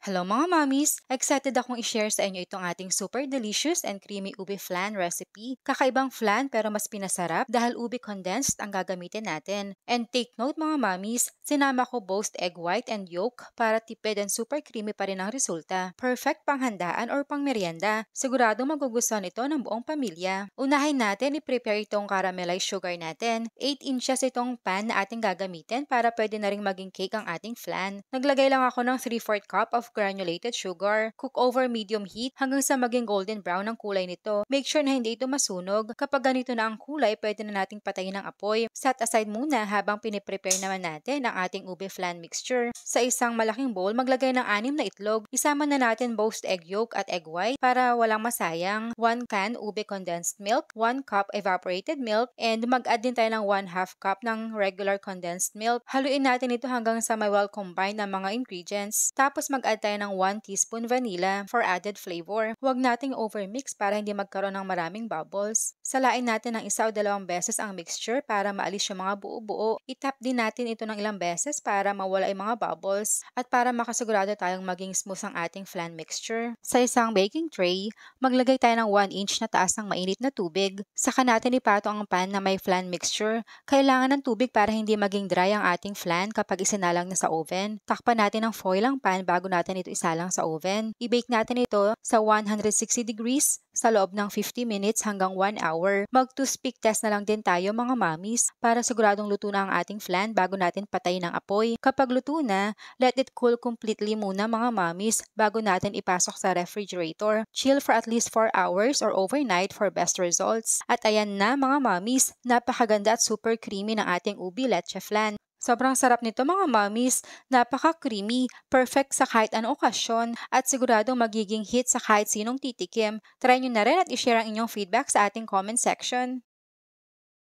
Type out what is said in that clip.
Hello mga mommies! Excited akong i-share sa inyo itong ating super delicious and creamy ube flan recipe. Kakaibang flan pero mas pinasarap dahil ube condensed ang gagamitin natin. And take note mga mommies, sinama ko both egg white and yolk para tipid and super creamy pa rin ang resulta. Perfect panghandaan or pang merienda. Sigurado magugustuhan ito ng buong pamilya. Unahin natin i-prepare itong caramelized sugar natin. 8 inches itong pan na ating gagamitin para pwede na ring maging cake ang ating flan. Naglagay lang ako ng 3/4 cup of granulated sugar. Cook over medium heat hanggang sa maging golden brown ang kulay nito. Make sure na hindi ito masunog. Kapag ganito na ang kulay, pwede na nating patayin ang apoy. Set aside muna habang piniprepare naman natin ang ating ube flan mixture. Sa isang malaking bowl, maglagay ng 6 na itlog. Isama na natin both egg yolk at egg white para walang masayang. 1 can ube condensed milk, 1 cup evaporated milk, and mag-add din tayo ng 1/2 cup ng regular condensed milk. Haluin natin ito hanggang sa may well combine ng mga ingredients. Tapos mag-add tayo ng 1 teaspoon vanilla for added flavor. Huwag nating overmix para hindi magkaroon ng maraming bubbles. Salain natin ng 1 o 2 beses ang mixture para maalis yung mga buo-buo. I-tap din natin ito ng ilang beses para mawala yung mga bubbles at para makasigurado tayong maging smooth ang ating flan mixture. Sa isang baking tray, maglagay tayo ng 1 inch na taas ng mainit na tubig. Saka natin ipatong ang pan na may flan mixture. Kailangan ng tubig para hindi maging dry ang ating flan kapag isinalang na sa oven. Takpan natin ng foil ang pan bago natin ito isalang sa oven. I-bake natin ito sa 160 degrees sa loob ng 50 minutes hanggang 1 hour. Mag-toothpick test na lang din tayo mga mommies para siguradong luto na ang ating flan bago natin patayin ang apoy. Kapag luto na, let it cool completely muna mga mommies bago natin ipasok sa refrigerator. Chill for at least 4 hours or overnight for best results. At ayan na mga mommies, napakaganda at super creamy ng ating ube leche flan. Sobrang sarap nito mga mommies, napaka-creamy, perfect sa kahit anong okasyon, at siguradong magiging hit sa kahit sinong titikim. Try nyo na rin at i-share ang inyong feedback sa ating comment section.